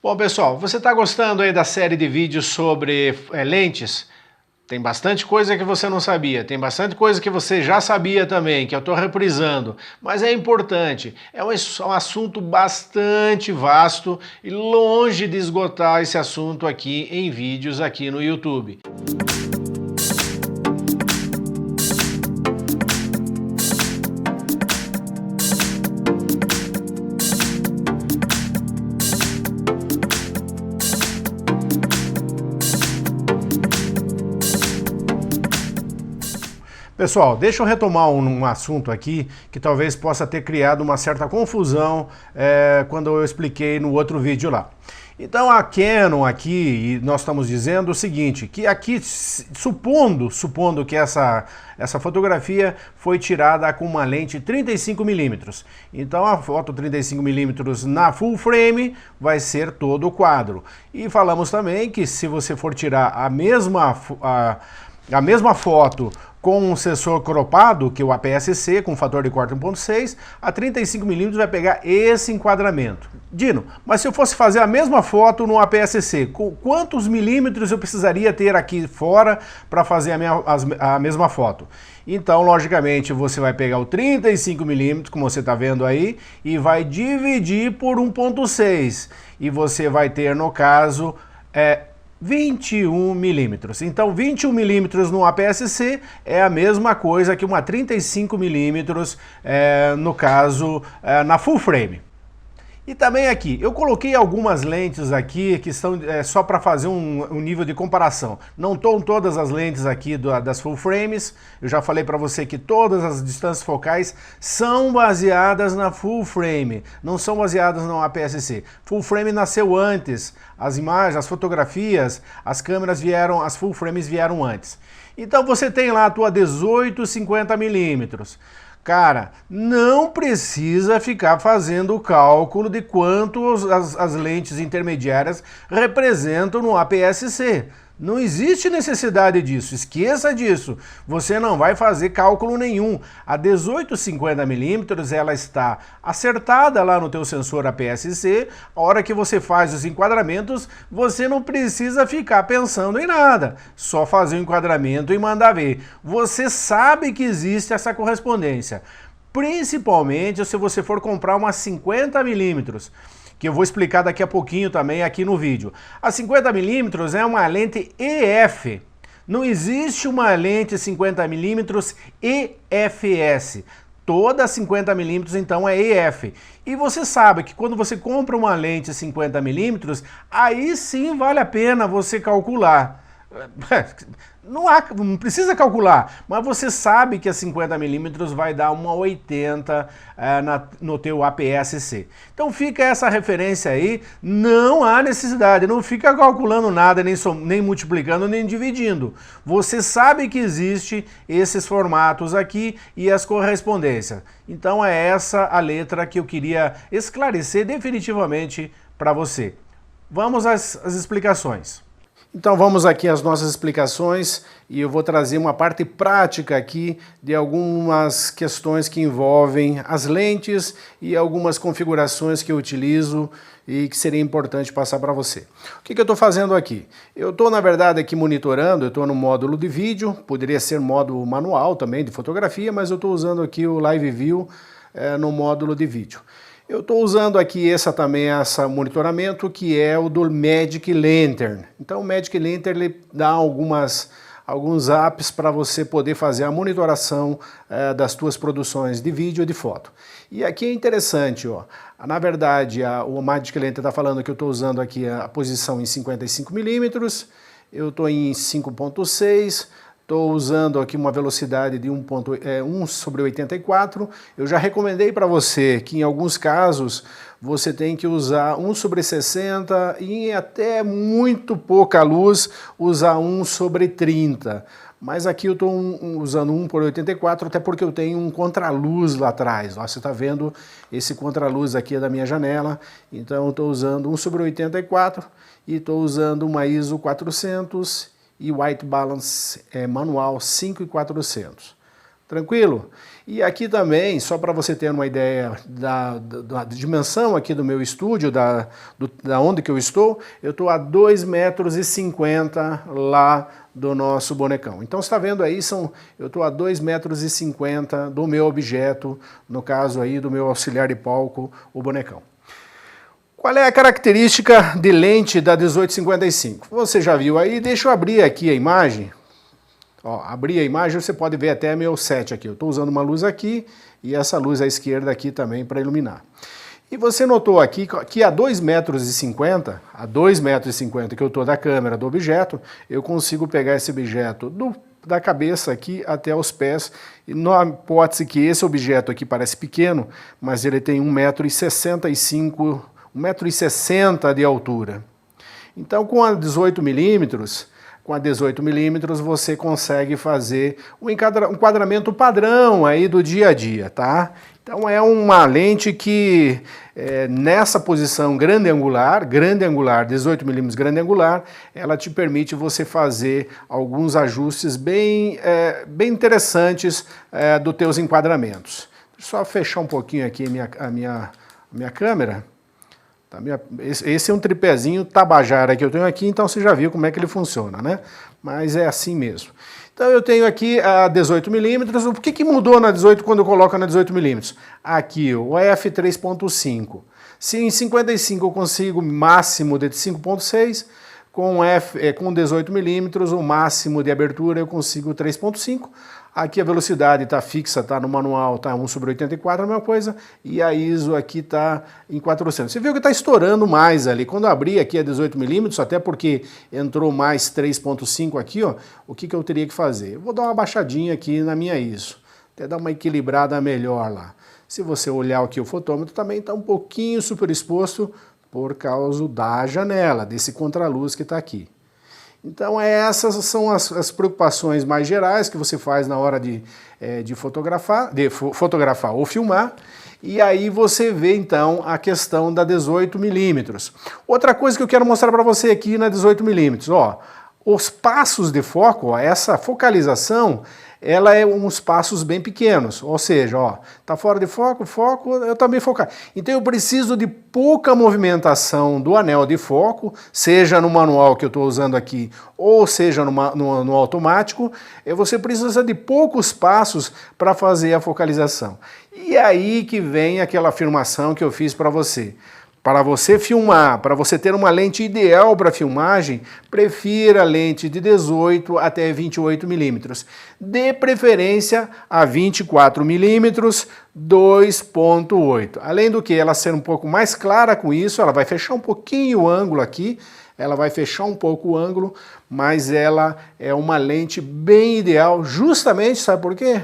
Bom, pessoal, você está gostando aí da série de vídeos sobre lentes? Tem bastante coisa que você não sabia, tem bastante coisa que você já sabia também, que eu estou reprisando, mas é importante, é um assunto bastante vasto e longe de esgotar esse assunto aqui em vídeos aqui no YouTube. Pessoal, deixa eu retomar um assunto aqui que talvez possa ter criado uma certa confusão quando eu expliquei no outro vídeo lá. Então a Canon aqui, e nós estamos dizendo o seguinte, que aqui, supondo que essa fotografia foi tirada com uma lente 35mm. Então a foto 35mm na full frame vai ser todo o quadro. E falamos também que se você for tirar a mesma foto com um sensor cropado, que é o APS-C, com fator de corte 1.6, a 35mm vai pegar esse enquadramento. Dino, mas se eu fosse fazer a mesma foto no APS-C, quantos milímetros eu precisaria ter aqui fora para fazer a mesma foto? Então, logicamente, você vai pegar o 35mm, como você está vendo aí, e vai dividir por 1.6. E você vai ter, no caso, 21mm. Então 21mm no APS-C é a mesma coisa que uma 35mm, no caso, na full frame. E também aqui, eu coloquei algumas lentes aqui que são só para fazer um nível de comparação. Não estão todas as lentes aqui das full frames, eu já falei para você que todas as distâncias focais são baseadas na full frame, não são baseadas no APS-C. Full frame nasceu antes, as imagens, as fotografias, as câmeras vieram, as full frames vieram antes. Então você tem lá a tua 18-50mm. Cara, não precisa ficar fazendo o cálculo de quanto as lentes intermediárias representam no APS-C. Não existe necessidade disso, esqueça disso. Você não vai fazer cálculo nenhum. A 18-50mm ela está acertada lá no teu sensor APS-C. A hora que você faz os enquadramentos, você não precisa ficar pensando em nada. Só fazer o enquadramento e mandar ver. Você sabe que existe essa correspondência. Principalmente se você for comprar uma 50mm. Que eu vou explicar daqui a pouquinho também aqui no vídeo. A 50mm é uma lente EF. Não existe uma lente 50mm EFS. Toda 50mm então é EF. E você sabe que quando você compra uma lente 50mm, aí sim vale a pena você calcular. Não precisa calcular, mas você sabe que a 50mm vai dar uma 80 no teu APS-C. Então fica essa referência aí, não há necessidade, não fica calculando nada, nem multiplicando, nem dividindo. Você sabe que existe esses formatos aqui e as correspondências. Então é essa a letra que eu queria esclarecer definitivamente para você. Vamos às explicações. Então vamos aqui às nossas explicações e eu vou trazer uma parte prática aqui de algumas questões que envolvem as lentes e algumas configurações que eu utilizo e que seria importante passar para você. O que eu estou fazendo aqui? Eu estou, na verdade, aqui monitorando, eu estou no módulo de vídeo, poderia ser módulo manual também de fotografia, mas eu estou usando aqui o Live View no módulo de vídeo. Eu estou usando aqui esse monitoramento que é o do Magic Lantern. Então o Magic Lantern ele dá alguns apps para você poder fazer a monitoração das tuas produções de vídeo e de foto. E aqui é interessante, ó, na verdade o Magic Lantern está falando que eu estou usando aqui a posição em 55mm, eu estou em 5.6, estou usando aqui uma velocidade de 1/84. Eu já recomendei para você que em alguns casos você tem que usar 1/60 e em até muito pouca luz usar 1/30. Mas aqui eu estou usando 1/84 até porque eu tenho um contraluz lá atrás. Ó, você está vendo esse contraluz aqui da minha janela. Então eu estou usando 1/84 e estou usando uma ISO 400 e White Balance manual 5.400. Tranquilo? E aqui também, só para você ter uma ideia da dimensão aqui do meu estúdio, da onde que eu estou a 2,50 m lá do nosso bonecão. Então você está vendo aí, eu estou a 2,50 m do meu objeto, no caso aí do meu auxiliar de palco, o bonecão. Qual é a característica de lente da 1855? Você já viu aí, deixa eu abrir aqui a imagem. Ó, abrir a imagem, você pode ver até meu set aqui. Eu estou usando uma luz aqui e essa luz à esquerda aqui também para iluminar. E você notou aqui que a 2,50 m, a 2,50 m que eu estou da câmera do objeto, eu consigo pegar esse objeto da cabeça aqui até os pés, e na hipótese que esse objeto aqui parece pequeno, mas ele tem 1,65 m, 1,60 m de altura. Então com a 18 milímetros, você consegue fazer um enquadramento padrão aí do dia a dia, tá? Então é uma lente que nessa posição grande angular, 18 milímetros grande angular, ela te permite você fazer alguns ajustes bem interessantes dos teus enquadramentos. Deixa eu só fechar um pouquinho aqui a minha câmera. Esse é um tripézinho Tabajara que eu tenho aqui, então você já viu como é que ele funciona, né? Mas é assim mesmo. Então eu tenho aqui a 18 milímetros. O que mudou na 18 quando eu coloco na 18 milímetros? Aqui, o f3.5. Se em 55 eu consigo máximo de 5.6, com 18 milímetros, o máximo de abertura eu consigo 3.5. Aqui a velocidade está fixa, está no manual, está 1/84, a mesma coisa, e a ISO aqui está em 400. Você viu que está estourando mais ali. Quando eu abri aqui a 18 milímetros, até porque entrou mais 3.5 aqui, ó, o que eu teria que fazer? Eu vou dar uma baixadinha aqui na minha ISO, até dar uma equilibrada melhor lá. Se você olhar aqui o fotômetro, também está um pouquinho superexposto por causa da janela, desse contraluz que está aqui. Então essas são as preocupações mais gerais que você faz na hora de fotografar ou filmar, e aí você vê então a questão da 18 milímetros. Outra coisa que eu quero mostrar para você aqui na 18 milímetros, ó, os passos de foco, ó, essa focalização, ela é uns passos bem pequenos, ou seja, ó, tá fora de foco, eu também focar. Então eu preciso de pouca movimentação do anel de foco, seja no manual que eu estou usando aqui, ou seja no automático, você precisa de poucos passos para fazer a focalização. E aí que vem aquela afirmação que eu fiz para você. Para você filmar, para você ter uma lente ideal para filmagem, prefira lente de 18 até 28 milímetros. De preferência a 24 milímetros, 2.8. Além do que ela ser um pouco mais clara com isso, ela vai fechar um pouquinho o ângulo aqui, ela vai fechar um pouco o ângulo, mas ela é uma lente bem ideal, justamente, sabe por quê?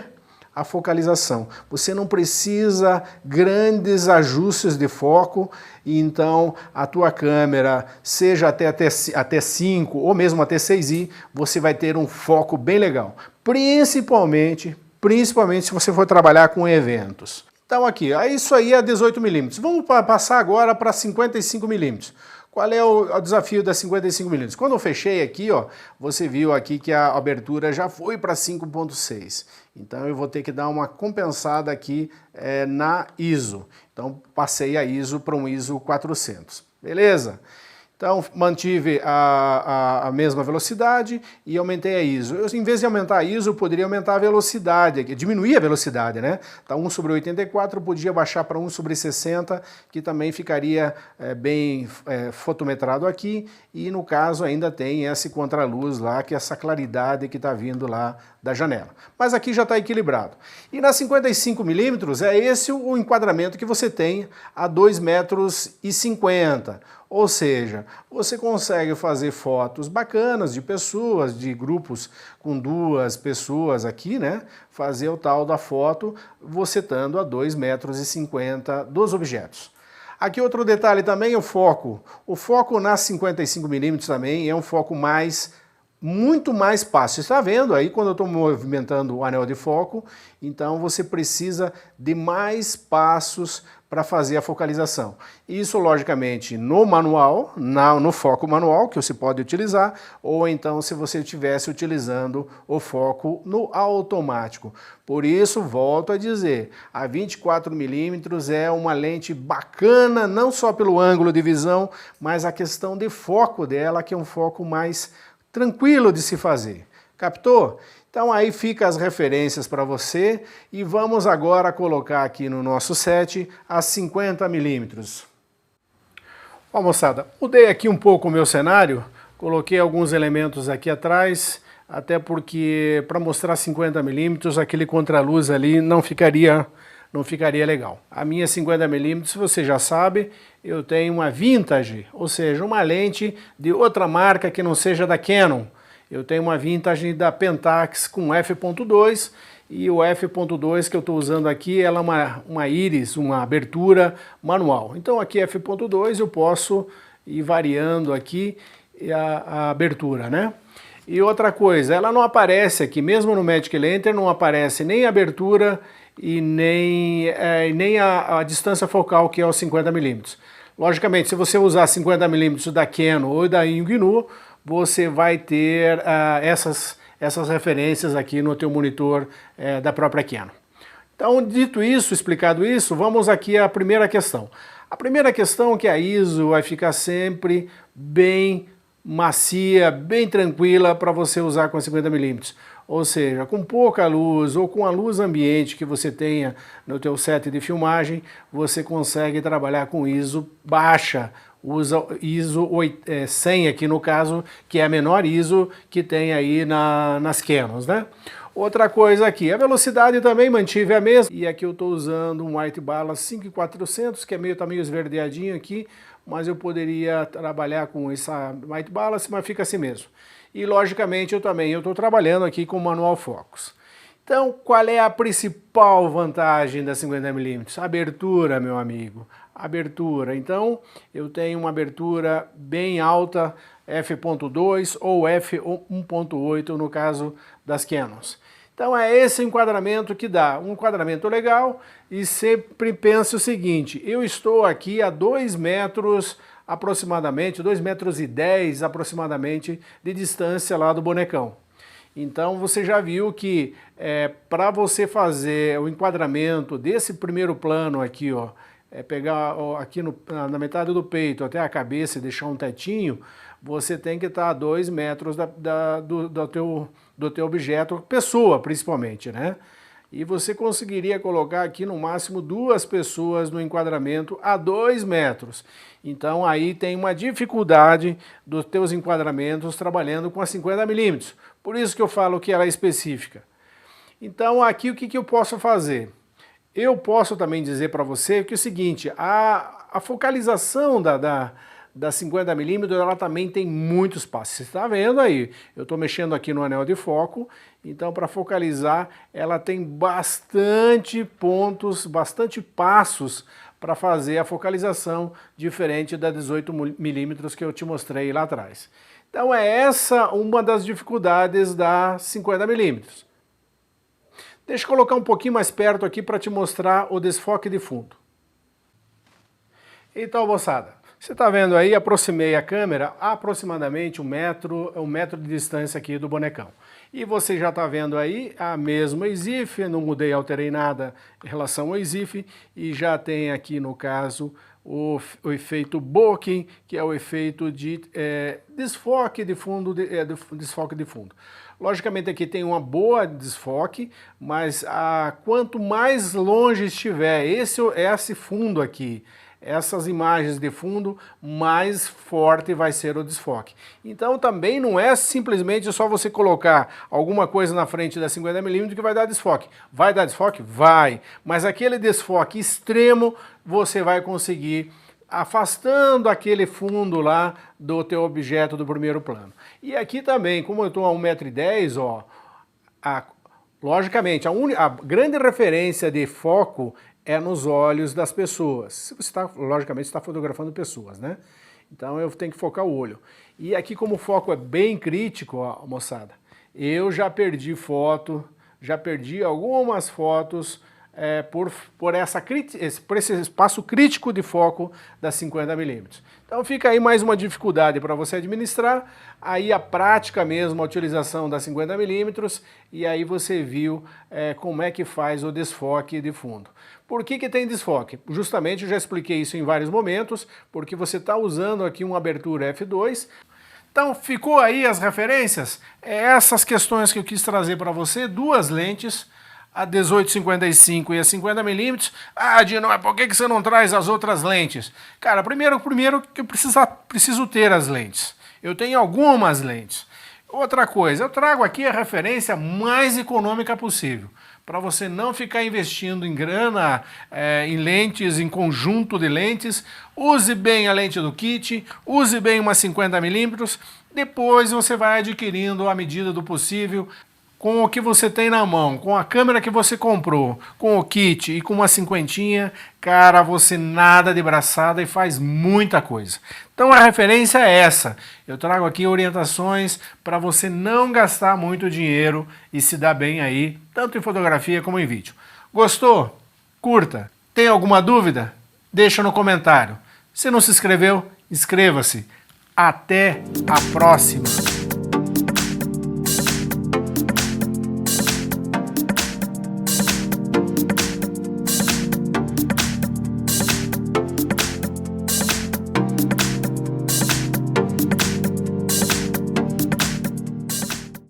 A focalização. Você não precisa grandes ajustes de foco, e então a tua câmera, seja até 5 ou mesmo até 6i, você vai ter um foco bem legal. Principalmente se você for trabalhar com eventos. Então aqui, isso aí é 18 milímetros. Vamos passar agora para 55 milímetros. Qual é o desafio da 55 milímetros? Quando eu fechei aqui, ó, você viu aqui que a abertura já foi para 5.6. Então eu vou ter que dar uma compensada aqui na ISO. Então passei a ISO para um ISO 400. Beleza? Então mantive a mesma velocidade e aumentei a ISO. Em vez de aumentar a ISO, eu poderia aumentar a velocidade, diminuir a velocidade, né? Então 1/84 eu podia baixar para 1/60, que também ficaria bem fotometrado aqui, e no caso ainda tem esse contraluz lá, que é essa claridade que está vindo lá da janela. Mas aqui já está equilibrado. E na 55 milímetros é esse o enquadramento que você tem a 2,50 m. Ou seja, você consegue fazer fotos bacanas de pessoas, de grupos com 2 pessoas aqui, né? Fazer o tal da foto, você estando a 2,50 m dos objetos. Aqui outro detalhe também, o foco. O foco na 55 milímetros também é um foco muito mais fácil. Você está vendo aí quando eu estou movimentando o anel de foco, então você precisa de mais passos para fazer a focalização. Isso, logicamente, no manual, no foco manual, que você pode utilizar, ou então se você estivesse utilizando o foco no automático. Por isso, volto a dizer, a 24mm é uma lente bacana, não só pelo ângulo de visão, mas a questão de foco dela, que é um foco mais tranquilo de se fazer. Captou? Então aí fica as referências para você e vamos agora colocar aqui no nosso set as 50mm. Ó, moçada, mudei aqui um pouco o meu cenário, coloquei alguns elementos aqui atrás, até porque para mostrar 50mm aquele contraluz ali não ficaria legal. A minha 50mm, você já sabe, eu tenho uma vintage, ou seja, uma lente de outra marca que não seja da Canon. Eu tenho uma vintage da Pentax com f.2 e o f.2 que eu estou usando aqui, ela é uma íris, uma abertura manual. Então aqui f.2 eu posso ir variando aqui a abertura, né? E outra coisa, ela não aparece aqui, mesmo no Magic Lantern não aparece nem a abertura e nem a distância focal, que é os 50mm. Logicamente, se você usar 50mm da Canon ou da Yongnuo, você vai ter essas referências aqui no teu monitor da própria Canon. Então, dito isso, explicado isso, vamos aqui à primeira questão. A primeira questão é que a ISO vai ficar sempre bem macia, bem tranquila para você usar com 50mm. Ou seja, com pouca luz ou com a luz ambiente que você tenha no teu set de filmagem, você consegue trabalhar com ISO baixa. Usa ISO 100 aqui no caso, que é a menor ISO que tem aí nas Canons, né? Outra coisa aqui, a velocidade também mantive a mesma, e aqui eu estou usando um White Balance 5400, que tá meio esverdeadinho aqui, mas eu poderia trabalhar com essa White Balance, mas fica assim mesmo. E logicamente eu estou trabalhando aqui com o Manual Focus. Então, qual é a principal vantagem da 50mm? Abertura, meu amigo. Abertura. Então, eu tenho uma abertura bem alta, f.2 ou f1.8 no caso das Canons. Então é esse enquadramento que dá, um enquadramento legal, e sempre pense o seguinte, eu estou aqui a 2 metros aproximadamente, 2,10 metros aproximadamente de distância lá do bonecão. Então você já viu que para você fazer o enquadramento desse primeiro plano aqui, ó, pegar aqui na metade do peito até a cabeça e deixar um tetinho, você tem que estar a 2 metros do teu objeto, pessoa principalmente, né? E você conseguiria colocar aqui no máximo 2 pessoas no enquadramento a 2 metros. Então aí tem uma dificuldade dos teus enquadramentos trabalhando com a 50mm. Por isso que eu falo que ela é específica. Então aqui o que eu posso fazer? Eu posso também dizer para você que é o seguinte, a focalização da 50mm ela também tem muito espaço. Você está vendo aí, eu estou mexendo aqui no anel de foco, então para focalizar ela tem bastante pontos, bastante passos para fazer a focalização, diferente da 18mm que eu te mostrei lá atrás. Então é essa uma das dificuldades da 50mm. Deixa eu colocar um pouquinho mais perto aqui para te mostrar o desfoque de fundo. Então, moçada, você está vendo aí, aproximei a câmera a aproximadamente um metro de distância aqui do bonecão. E você já está vendo aí a mesma EXIF, não mudei, alterei nada em relação ao EXIF, e já tem aqui no caso o efeito bokeh, que é o efeito de desfoque de fundo, desfoque de fundo. Logicamente aqui tem uma boa desfoque, mas quanto mais longe estiver esse fundo aqui, essas imagens de fundo, mais forte vai ser o desfoque. Então também não é simplesmente só você colocar alguma coisa na frente da 50mm que vai dar desfoque. Vai dar desfoque? Vai. Mas aquele desfoque extremo você vai conseguir afastando aquele fundo lá do teu objeto do primeiro plano. E aqui também, como eu estou a 1,10 m, ó, logicamente a grande referência de foco é nos olhos das pessoas. Você logicamente está fotografando pessoas, né? Então eu tenho que focar o olho. E aqui como o foco é bem crítico, ó, moçada, eu já perdi foto, já perdi algumas fotos por esse espaço crítico de foco da 50mm. Então fica aí mais uma dificuldade para você administrar, aí a prática mesmo, a utilização da 50mm, e aí você viu como é que faz o desfoque de fundo. Por que tem desfoque? Justamente eu já expliquei isso em vários momentos, porque você está usando aqui uma abertura f2. Então ficou aí as referências, essas questões que eu quis trazer para você, duas lentes, a 18-55 e a 50mm. Ah, Dino, mas por que você não traz as outras lentes? Cara, primeiro que eu preciso ter as lentes. Eu tenho algumas lentes. Outra coisa, eu trago aqui a referência mais econômica possível, para você não ficar investindo em grana, em lentes, em conjunto de lentes. Use bem a lente do kit, use bem uma 50mm, depois você vai adquirindo à medida do possível, com o que você tem na mão, com a câmera que você comprou, com o kit e com uma cinquentinha, cara, você nada de braçada e faz muita coisa. Então a referência é essa. Eu trago aqui orientações para você não gastar muito dinheiro e se dar bem aí, tanto em fotografia como em vídeo. Gostou? Curta. Tem alguma dúvida? Deixa no comentário. Se não se inscreveu, inscreva-se. Até a próxima!